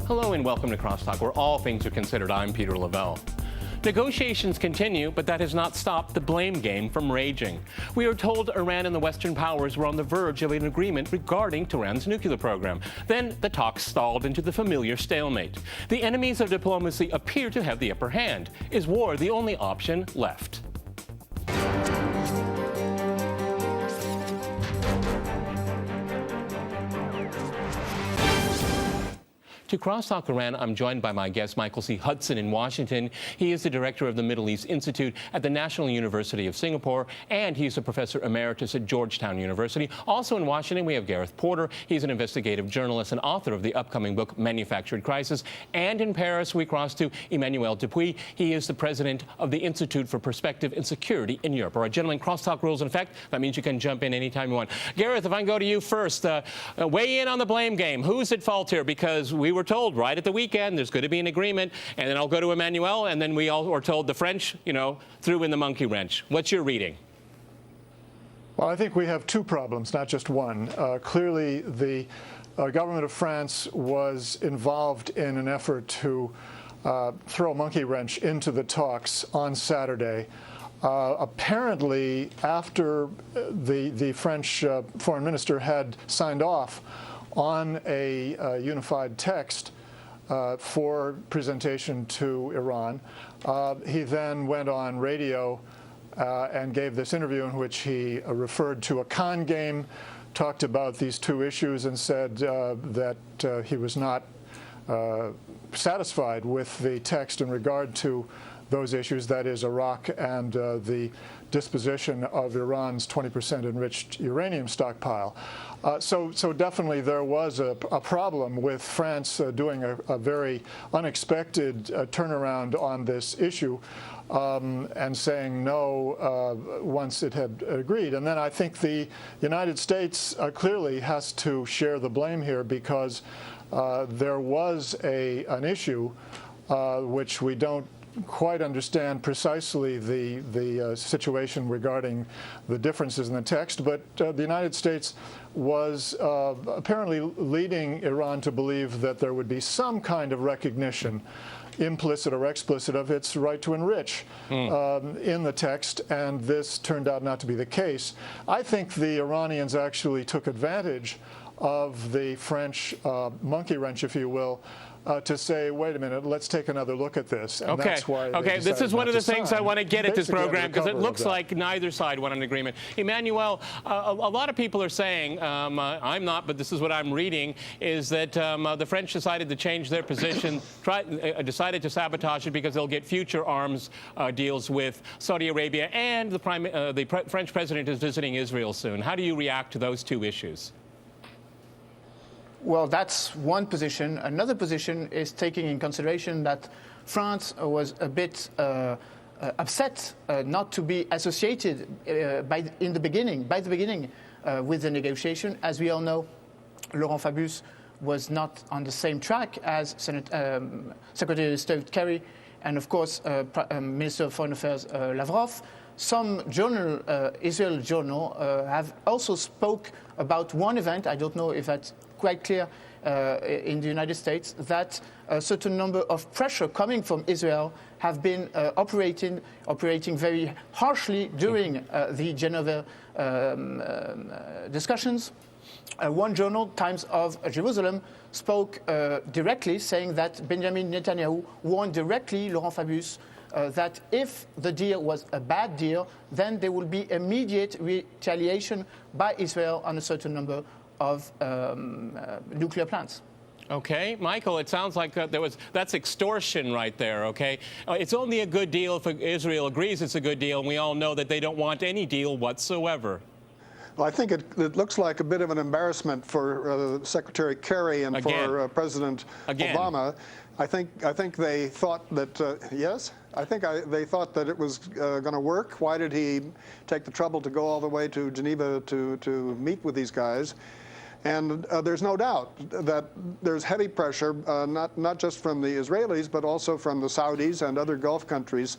Hello and welcome to CrossTalk, where all things are considered. I'm Peter Lavelle. Negotiations continue, but that has not stopped the blame game from raging. We are told Iran and the Western powers were on the verge of an agreement regarding Tehran's nuclear program. Then the talks stalled into the familiar stalemate. The enemies of diplomacy appear to have the upper hand. Is war the only option left? To CrossTalk Iran, I'm joined by my guest, Michael C. Hudson in Washington. He is the director of the Middle East Institute at the National University of Singapore, and he's a professor emeritus at Georgetown University. Also in Washington, we have Gareth Porter. He's an investigative journalist and author of the upcoming book, Manufactured Crisis. And in Paris, we cross to Emmanuel Dupuy. He is the president of the Institute for Perspective and Security in Europe. All right, gentlemen, CrossTalk rules in effect. That means you can jump in anytime you want. Gareth, if I can go to you first, weigh in on the blame game. Who's at fault here? Because we were told right at the weekend there's going to be an agreement, and then I'll go to Emmanuel, and then we all were told the French, threw in the monkey wrench. What's your reading? Well, I think we have two problems, not just one. Clearly, the government of France was involved in an effort to throw a monkey wrench into the talks on Saturday. Apparently, after the French foreign minister had signed off on a unified text for presentation to Iran, he then went on radio and gave this interview in which he referred to a con game, talked about these two issues, and said that he was not satisfied with the text in regard to those issues, that is Iraq and the disposition of Iran's 20% enriched uranium stockpile. So definitely there was a problem with France doing a very unexpected turnaround on this issue and saying no once it had agreed. And then I think the United States clearly has to share the blame here, because there was an issue which we don't quite understand precisely the situation regarding the differences in the text, but the United States was apparently leading Iran to believe that there would be some kind of recognition, implicit or explicit, of its right to enrich in the text, and this turned out not to be the case. I think the Iranians actually took advantage of the French monkey wrench, if you will, to say, wait a minute, let's take another look at this. And that's why this is one of the things I want to get at this program, because it looks like neither side want an agreement. Emmanuel, a lot of people are saying, I'm not, but this is what I'm reading, is that the French decided to change their position, decided to sabotage it because they'll get future arms deals with Saudi Arabia, and the French president is visiting Israel soon. How do you react to those two issues? Well, that's one position. Another position is taking in consideration that France was a bit upset not to be associated by the beginning with the negotiation. As we all know, Laurent Fabius was not on the same track as Secretary of State Kerry and, of course, Minister of Foreign Affairs Lavrov. Some Israel journal have also spoke about one event. I don't know if that's quite clear in the United States, that a certain number of pressure coming from Israel have been operating very harshly during the Geneva discussions. One journal, Times of Jerusalem, spoke directly, saying that Benjamin Netanyahu warned directly Laurent Fabius that if the deal was a bad deal, then there will be immediate retaliation by Israel on a certain number of nuclear plants. Okay, Michael, it sounds like that's extortion right there, okay? It's only a good deal if Israel agrees it's a good deal, and we all know that they don't want any deal whatsoever. Well, I think it looks like a bit of an embarrassment for Secretary Kerry and for President Obama. I think they thought that, yes? They thought that it was going to work. Why did he take the trouble to go all the way to Geneva to meet with these guys? And there's no doubt that there's heavy pressure, not just from the Israelis, but also from the Saudis and other Gulf countries,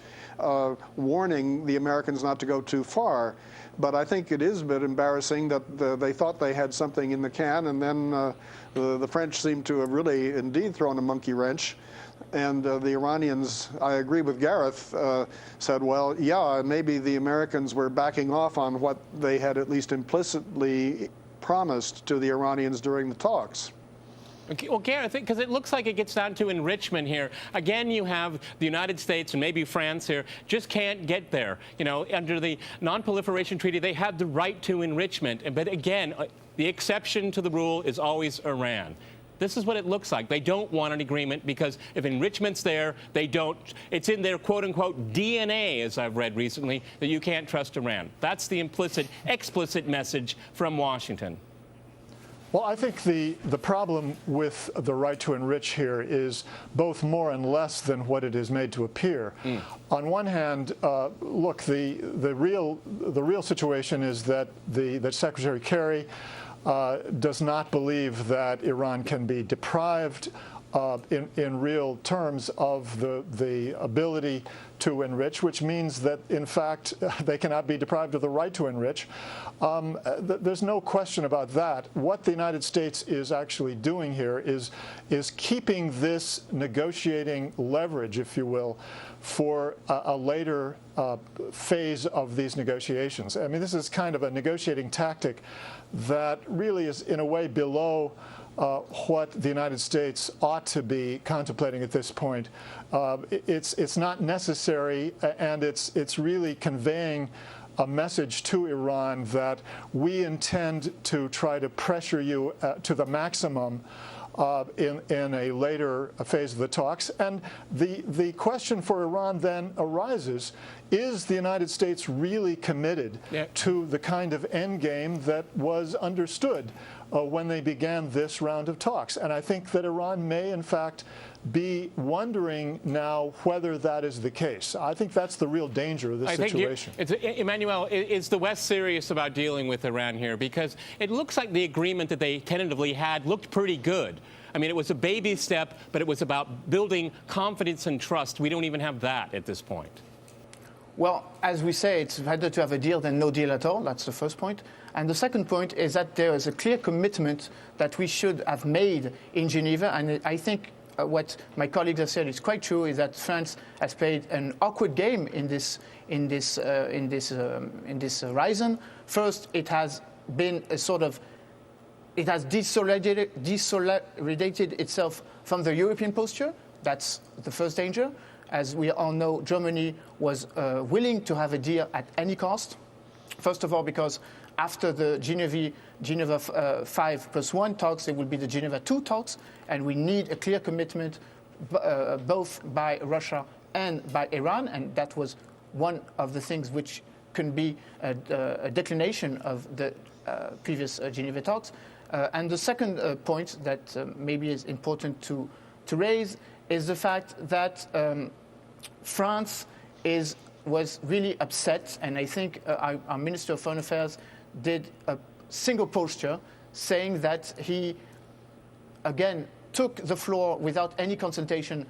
warning the Americans not to go too far. But I think it is a bit embarrassing that they thought they had something in the can, and then the French seem to have really indeed thrown a monkey wrench. And the Iranians, I agree with Gareth, said, well, yeah, maybe the Americans were backing off on what they had at least implicitly promised to the Iranians during the talks. Okay, well, Gareth, because it looks like it gets down to enrichment here. Again, you have the United States and maybe France here just can't get there. You know, under the Non-Proliferation Treaty, they had the right to enrichment. But again, the exception to the rule is always Iran. This is what it looks like. They don't want an agreement because if enrichment's there, they don't. It's in their quote-unquote DNA, as I've read recently, that you can't trust Iran. That's the explicit message from Washington. Well, I think the problem with the right to enrich here is both more and less than what it is made to appear. On one hand, look, the real situation is that that Secretary Kerry does not believe that Iran can be deprived in real terms of the ability to enrich, which means that, in fact, they cannot be deprived of the right to enrich. There's no question about that. What the United States is actually doing here is keeping this negotiating leverage, if you will, for a later phase of these negotiations. I mean, this is kind of a negotiating tactic that really is, in a way, below what the United States ought to be contemplating at this point. It's not necessary, and it's really conveying a message to Iran that we intend to try to pressure you to the maximum in a later phase of the talks. And the question for Iran then arises, is the United States really committed to the kind of end game that was understood when they began this round of talks? And I think that Iran may, in fact, be wondering now whether that is the case. I think that's the real danger of this situation. Emmanuel, is the West serious about dealing with Iran here? Because it looks like the agreement that they tentatively had looked pretty good. I mean, it was a baby step, but it was about building confidence and trust. We don't even have that at this point. Well, as we say, it's better to have a deal than no deal at all. That's the first point. And the second point is that there is a clear commitment that we should have made in Geneva. And I think what my colleagues have said is quite true, is that France has played an awkward game in this horizon. First, it has been a sort of, it has desolidated itself from the European posture. That's the first danger. As we all know, Germany was willing to have a deal at any cost. First of all, because after the Geneva 5+1 talks, there will be the Geneva 2 talks, and we need a clear commitment both by Russia and by Iran, and that was one of the things which can be a declination of the previous Geneva talks. And the second point that maybe is important to raise is the fact that France was really upset, and I think our Minister of Foreign Affairs did a single posture saying that he, again, took the floor without any consultation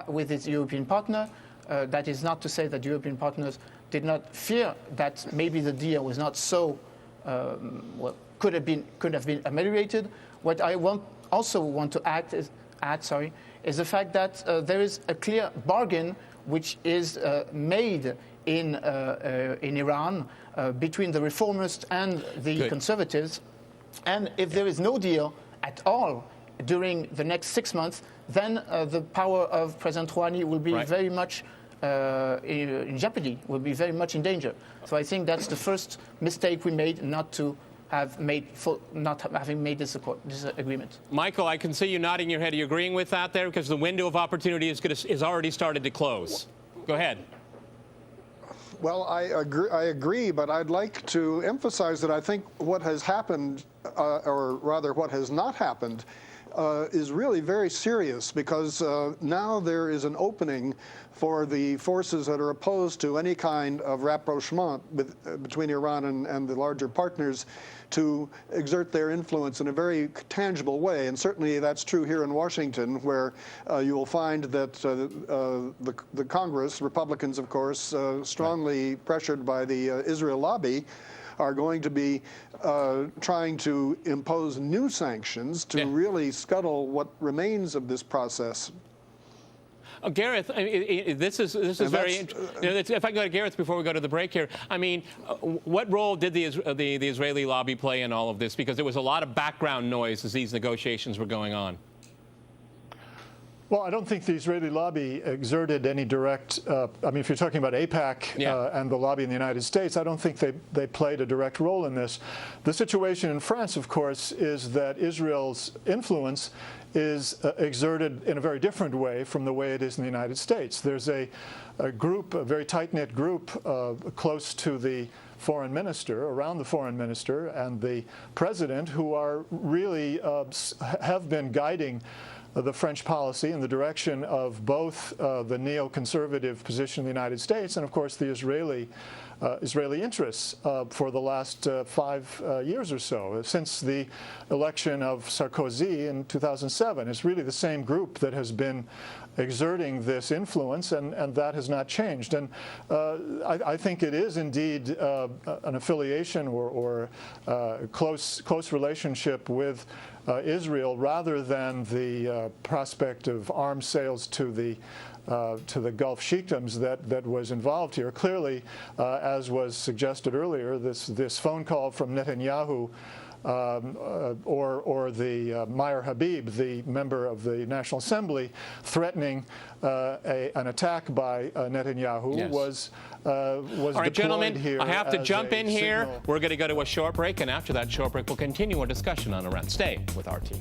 with his European partner. That is not to say that European partners did not fear that maybe the deal was not so, could have been ameliorated. What I also want to add is the fact that there is a clear bargain which is made in Iran between the reformists and the conservatives. And if there is no deal at all during the next 6 months, then the power of President Rouhani will be very much in jeopardy, will be very much in danger. So I think that's the first mistake we made, not having made this agreement. Michael, I can see you nodding your head. Are you agreeing with that there? Because the window of opportunity is already started to close. Go ahead. Well, I agree, but I'd like to emphasize that I think what has happened, or rather what has not happened, is really very serious, because now there is an opening for the forces that are opposed to any kind of rapprochement between Iran and the larger partners to exert their influence in a very tangible way. And certainly that's true here in Washington, where you will find that the Congress, Republicans of course, strongly pressured by the Israel lobby, are going to be trying to impose new sanctions to really scuttle what remains of this process. Gareth, I mean, this is very interesting. If I can go to Gareth before we go to the break here, I mean, what role did the Israeli lobby play in all of this? Because there was a lot of background noise as these negotiations were going on. Well, I don't think the Israeli lobby exerted any direct, I mean, if you're talking about AIPAC and the lobby in the United States, I don't think they played a direct role in this. The situation in France, of course, is that Israel's influence is exerted in a very different way from the way it is in the United States. There's a group, a very tight-knit group close to the foreign minister, around the foreign minister and the president, who are really have been guiding the French policy in the direction of both the neoconservative position in the United States and, of course, the Israeli interests for the last 5 years or so, since the election of Sarkozy in 2007. It's really the same group that has been exerting this influence, and that has not changed. And I think it is indeed an affiliation or close relationship with Israel, rather than the prospect of arms sales to the Gulf sheikdoms that was involved here. Clearly, as was suggested earlier, this phone call from Netanyahu or the Meir Habib, the member of the National Assembly, threatening an attack by Netanyahu was all right, gentlemen, here. I have to jump in here. We're going to go to a short break, and after that short break, we'll continue our discussion on Iran. Stay with RT.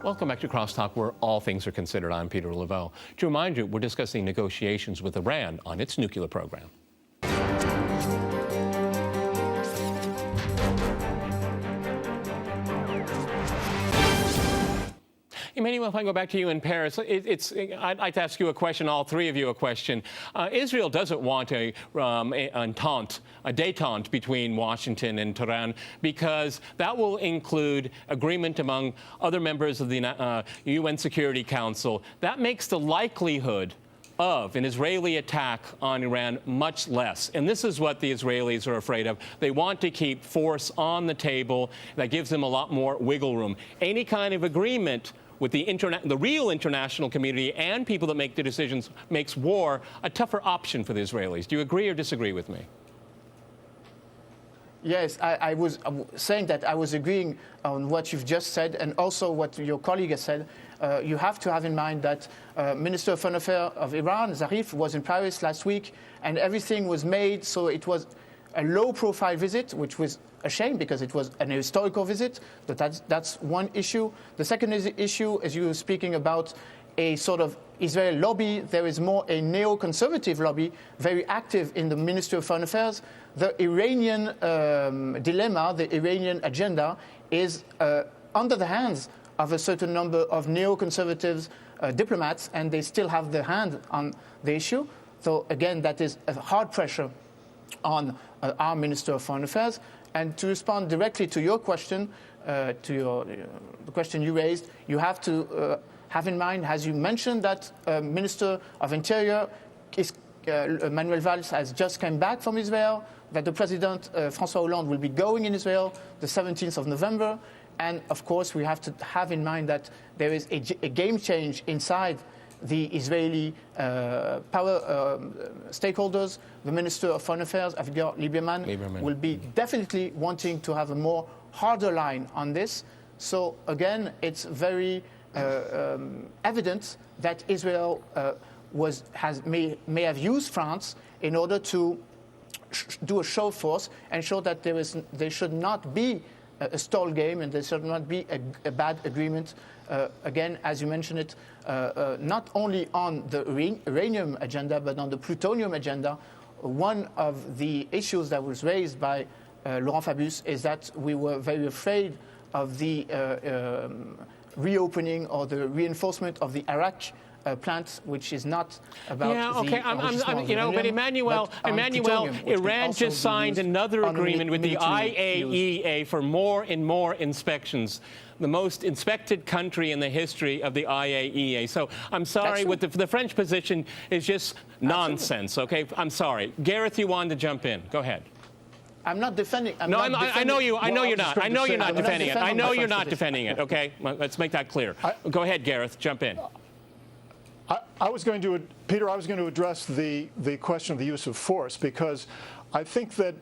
Welcome back to CrossTalk, where all things are considered. I'm Peter Lavelle. To remind you, we're discussing negotiations with Iran on its nuclear program. Emmanuel, if I go back to you in Paris, I'd like to ask you a question, all three of you a question. Israel doesn't want a détente between Washington and Tehran, because that will include agreement among other members of the UN Security Council. That makes the likelihood of an Israeli attack on Iran much less. And this is what the Israelis are afraid of. They want to keep force on the table. That gives them a lot more wiggle room. Any kind of agreement with the real international community and people that make the decisions makes war a tougher option for the Israelis. Do you agree or disagree with me? Yes, I was saying that I was agreeing on what you've just said, and also what your colleague has said. You have to have in mind that Minister of Foreign Affairs of Iran, Zarif, was in Paris last week, and everything was made so it was a low-profile visit, which was a shame because it was an historical visit. But that's one issue. The second issue, as you were speaking about a sort of Israeli lobby, there is more a neoconservative lobby, very active in the Ministry of Foreign Affairs. The Iranian dilemma, the Iranian agenda, is under the hands of a certain number of neoconservatives diplomats, and they still have their hand on the issue. So again, that is a hard pressure on our Minister of Foreign Affairs. And to respond directly to your question, the question you raised, you have to have in mind, as you mentioned, that Minister of Interior, Emmanuel has just come back from Israel, that the President, François Hollande, will be going in Israel the 17th of November. And, of course, we have to have in mind that there is a game change inside the Israeli power stakeholders. The Minister of Foreign Affairs, Avigdor Lieberman, will be definitely wanting to have a more harder line on this. So, again, it's very evident that Israel may have used France in order to do a show force and show that there should not be a stall game and there should not be a bad agreement. Again, as you mentioned it, not only on the uranium agenda, but on the plutonium agenda. One of the issues that was raised by Laurent Fabius is that we were very afraid of the reopening or the reinforcement of the Iraq plant, which is not about but Emmanuel, Iran just signed another agreement with the IAEA for more and more inspections. The most inspected country in the history of the IAEA. So I'm sorry, what the French position is just nonsense, okay? I'm sorry. Gareth, you wanted to jump in. Go ahead. I'm not defending. I know you're not. I know you're not defending it. I know you're not defending it, okay? Let's make that clear. Go ahead, Gareth. Jump in. I was going to address the question of the use of force, because I think that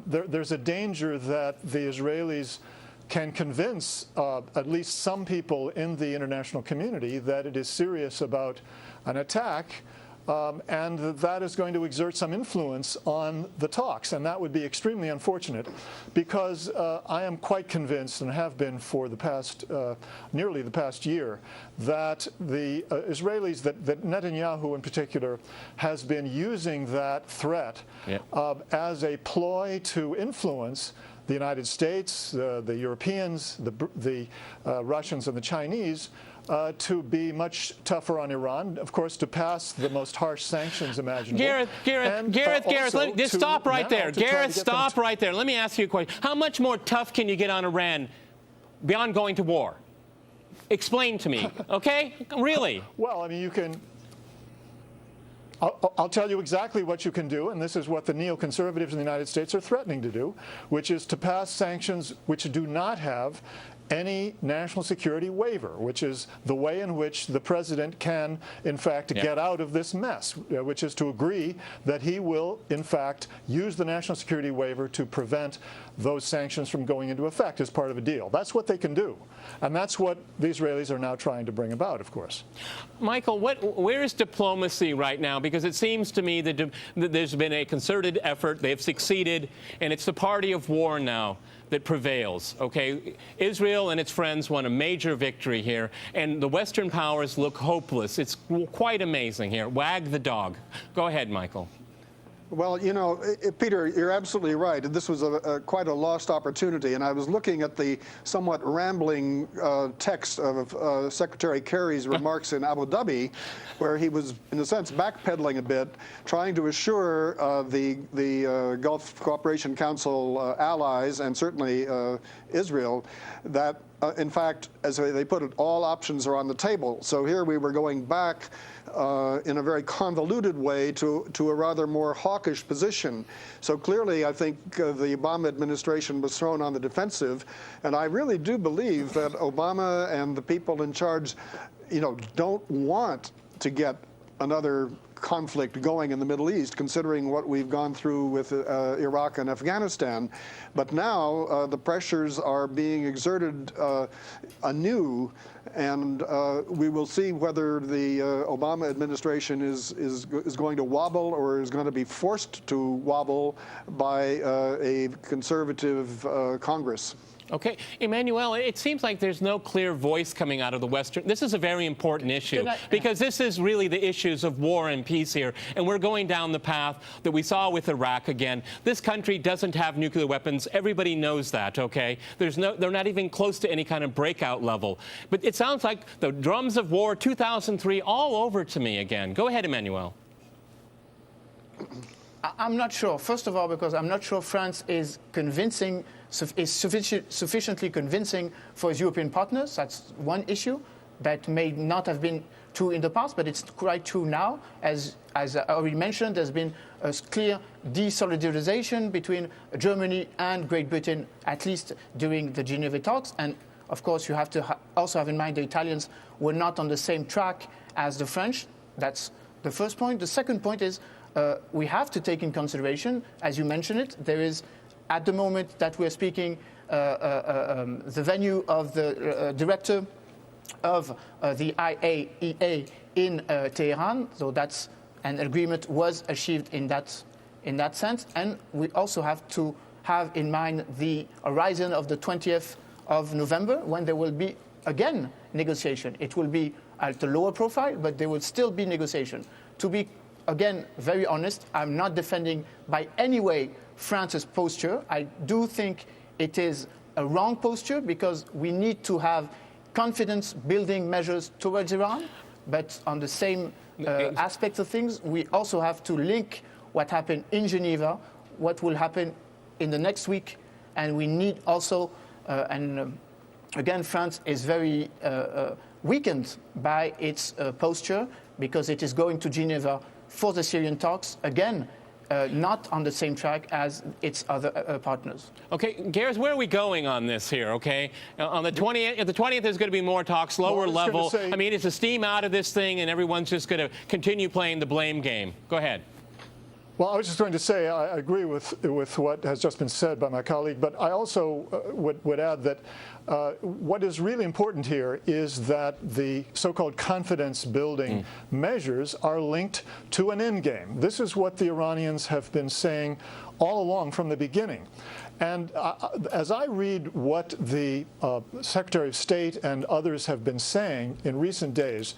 there's a danger that the Israelis can convince at least some people in the international community that it is serious about an attack, and that is going to exert some influence on the talks. And that would be extremely unfortunate, because I am quite convinced, and have been for the past, nearly the past year, that the Israelis, that Netanyahu in particular, has been using that threat as a ploy to influence the United States, the Europeans, the Russians and the Chinese to be much tougher on Iran, of course, to pass the most harsh sanctions imaginable. Gareth, stop right there. Gareth, stop right there. Let me ask you a question. How much more tough can you get on Iran beyond going to war? Explain to me, okay? Really? Well, I mean, you can... I'll tell you exactly what you can do, and this is what the neoconservatives in the United States are threatening to do, which is to pass sanctions which do not have any national security waiver, which is the way in which the president can, in fact, get out of this mess, which is to agree that he will, in fact, use the national security waiver to prevent those sanctions from going into effect as part of a deal. That's what they can do. And that's what the Israelis are now trying to bring about, of course. Michael, where is diplomacy right now? Because it seems to me that there's been a concerted effort. They've succeeded, and it's the party of war now that prevails, okay? Israel and its friends won a major victory here, and the Western powers look hopeless. It's quite amazing here. Wag the dog. Go ahead, Michael. Well, you know, Peter, you're absolutely right. This was quite a lost opportunity, and I was looking at the somewhat rambling text of Secretary Kerry's remarks in Abu Dhabi, where he was, in a sense, backpedaling a bit, trying to assure the Gulf Cooperation Council allies, and certainly Israel, that, in fact, as they put it, all options are on the table. So here we were going back in a very convoluted way to a rather more hawkish position. So clearly, I think the Obama administration was thrown on the defensive, and I really do believe that Obama and the people in charge, you know, don't want to get another conflict going in the Middle East, considering what we've gone through with Iraq and Afghanistan. But now the pressures are being exerted anew, and we will see whether the Obama administration is going to wobble or is going to be forced to wobble by a conservative Congress. Okay, Emmanuel, it seems like there's no clear voice coming out of the Western. This is a very important issue, because this is really the issues of war and peace here, and we're going down the path that we saw with Iraq again. This country doesn't have nuclear weapons. Everybody knows that, okay? They're not even close to any kind of breakout level. But it sounds like the drums of war 2003 all over to me again. Go ahead, Emmanuel. I'm not sure. First of all, because I'm not sure France is sufficiently convincing for its European partners. That's one issue that may not have been true in the past, but it's quite true now. As I already mentioned, there's been a clear desolidarization between Germany and Great Britain, at least during the Geneva talks. And of course, you have to also have in mind the Italians were not on the same track as the French. That's the first point. The second point is we have to take in consideration, as you mentioned it, there is, at the moment that we're speaking, the venue of the director of the IAEA in Tehran. So that's an agreement was achieved in that sense. And we also have to have in mind the horizon of the 20th of November, when there will be, again, negotiation. It will be at a lower profile, but there will still be negotiation. To be, again, very honest, I'm not defending by any way France's posture. I do think it is a wrong posture, because we need to have confidence-building measures towards Iran. But on the same aspect of things, we also have to link what happened in Geneva, what will happen in the next week, and we need also, again, France is very weakened by its posture, because it is going to Geneva for the Syrian talks, again, not on the same track as its other partners. Okay, Gareth, where are we going on this here, okay? On the 20th, there's going to be more talks, lower level. I mean, it's the steam out of this thing, and everyone's just going to continue playing the blame game. Go ahead. Well, I was just going to say I agree with what has just been said by my colleague, but I also would add that what is really important here is that the so-called confidence-building measures are linked to an end game. This is what the Iranians have been saying all along from the beginning. And as I read what the Secretary of State and others have been saying in recent days,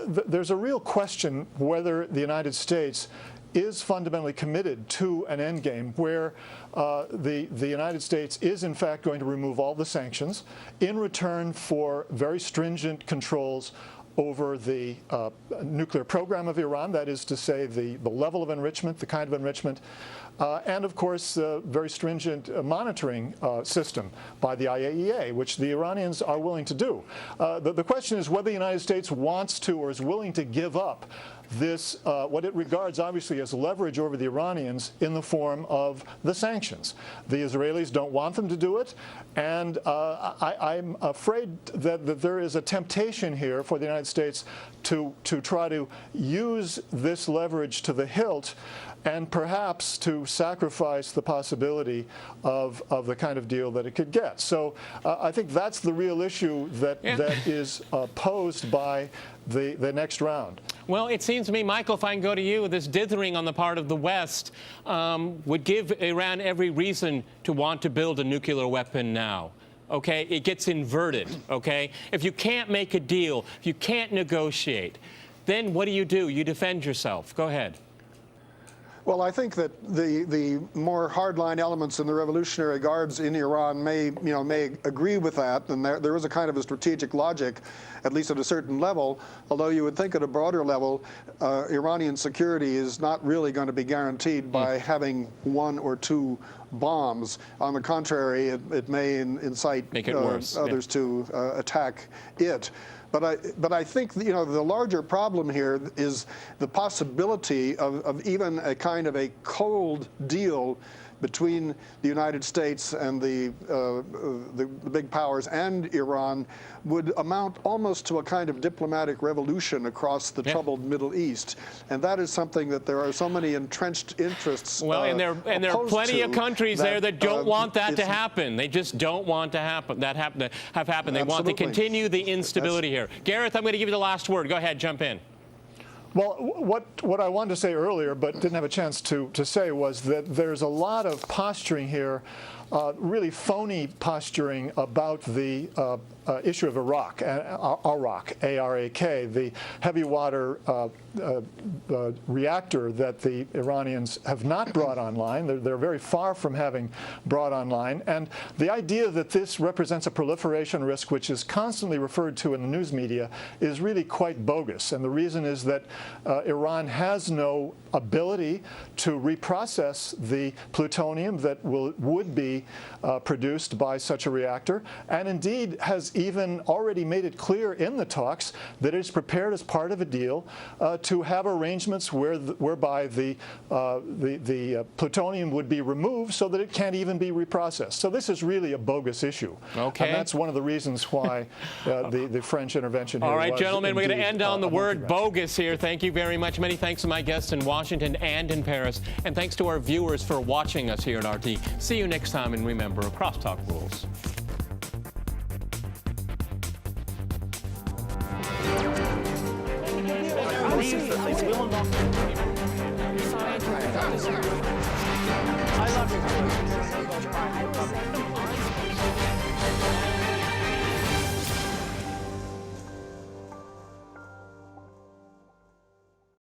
there's a real question whether the United States is fundamentally committed to an endgame where the United States is in fact going to remove all the sanctions in return for very stringent controls over the nuclear program of Iran, that is to say the level of enrichment, the kind of enrichment, and of course a very stringent monitoring system by the IAEA, which the Iranians are willing to do. The question is whether the United States wants to or is willing to give up this, what it regards obviously as leverage over the Iranians in the form of the sanctions. The Israelis don't want them to do it, and I'm afraid that there is a temptation here for the United States to try to use this leverage to the hilt and perhaps to sacrifice the possibility of the kind of deal that it could get. So I think that's the real issue that is posed by the next round. Well, it seems to me, Michael, if I can go to you, this dithering on the part of the West would give Iran every reason to want to build a nuclear weapon now. Okay, it gets inverted, okay? If you can't make a deal, if you can't negotiate, then what do? You defend yourself. Go ahead. Well, I think that the more hardline elements in the Revolutionary Guards in Iran may agree with that, and there is a kind of a strategic logic, at least at a certain level. Although you would think at a broader level, Iranian security is not really going to be guaranteed by having one or two bombs. On the contrary, it may incite others to attack it. But I think the larger problem here is the possibility of even a kind of a cold deal between the United States and the big powers and Iran would amount almost to a kind of diplomatic revolution across the troubled Middle East, and that is something that there are so many entrenched interests. Well, and there are plenty of countries there that don't want that to happen. They just don't want to happen. That have happened. They want to continue the instability here. Gareth, I'm going to give you the last word. Go ahead, jump in. Well, what I wanted to say earlier, but didn't have a chance to say, was that there's a lot of posturing here, really phony posturing about the issue of Iraq, A-R-A-K, the heavy water reactor that the Iranians have not brought online. They're very far from having brought online. And the idea that this represents a proliferation risk, which is constantly referred to in the news media, is really quite bogus. And the reason is that Iran has no ability to reprocess the plutonium that would be produced by such a reactor, and indeed has even already made it clear in the talks that it is prepared as part of a deal to have arrangements whereby the plutonium would be removed so that it can't even be reprocessed. So this is really a bogus issue. Okay. And that's one of the reasons why the French intervention here. All right, gentlemen, we're going to end on the word bogus here. Thank you very much. Many thanks to my guests in Washington and in Paris. And thanks to our viewers for watching us here at RT. See you next time, and remember, CrossTalk rules. believes that this will not continue. I love his work.